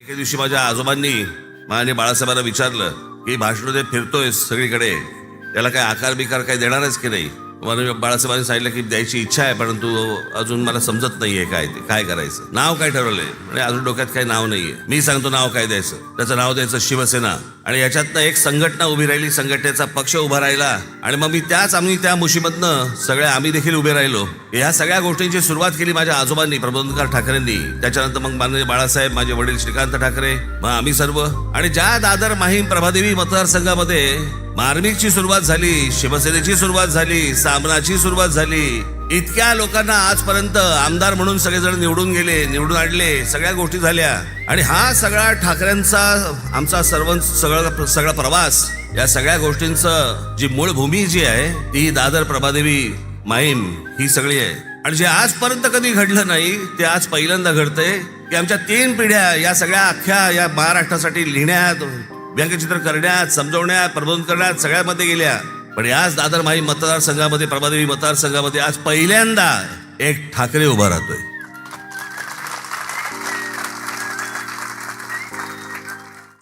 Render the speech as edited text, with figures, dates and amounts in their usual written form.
एके दिवशी माझ्या आजोबांनी माननीय बाळासाहेबांना विचारलं की भाषणामध्ये फिरतोय सगळीकडे, त्याला काय आकार बिकार काय देणारच की नाही. माननीय बाळासाहेबांनी सांगितलं की द्यायची इच्छा आहे, परंतु अजून मला समजत नाहीये काय ते काय करायचं. नाव काय ठरवलंय म्हणजे अजून डोक्यात काही नाव नाहीये. मी सांगतो नाव काय द्यायचं. त्याचं नाव द्यायचं शिवसेना. आणि याच्यातनं एक संघटना उभी राहिली, संघटनेचा पक्ष उभा राहिला. आणि मग आम्ही त्या मुशीमधनं आम्ही देखील उभे राहिलो. ह्या सगळ्या गोष्टींची सुरुवात केली माझ्या आजोबांनी, प्रबोधनकार ठाकरेंनी. त्याच्यानंतर मग माननीय बाळासाहेब, माझे वडील श्रीकांत ठाकरे, मग आम्ही सर्व. आणि ज्या दादर माहीम प्रभादेवी मतदारसंघामध्ये मार्मिकची सुरुवात झाली, शिवसेनेची सुरुवात झाली, सामनाची सुरुवात झाली. इतक्या लोकांना आजपर्यंत आमदार म्हणून सगळेजण निवडून गेले, निवडून आणले, सगळ्या गोष्टी झाल्या. आणि हा सगळा ठाकरेंचा आमचा सगळा प्रवास, या सगळ्या गोष्टींचं जी मूळ भूमी जी आहे ती दादर प्रभादेवी माहीम ही सगळी आहे. आणि जे आजपर्यंत कधी घडलं नाही ते आज पहिल्यांदा घडतंय की आमच्या 3 पिढ्या या सगळ्या अख्ख्या या महाराष्ट्रासाठी लिहिण्यात, व्यंगचित्र करण्यात, समजवण्यात, प्रबोधन करण्यात सगळ्यामध्ये गेल्या. पण आज दादर माहीम मतदारसंघामध्ये, प्रभादेवी मतदारसंघामध्ये आज पहिल्यांदा एक ठाकरे उभा राहतोय.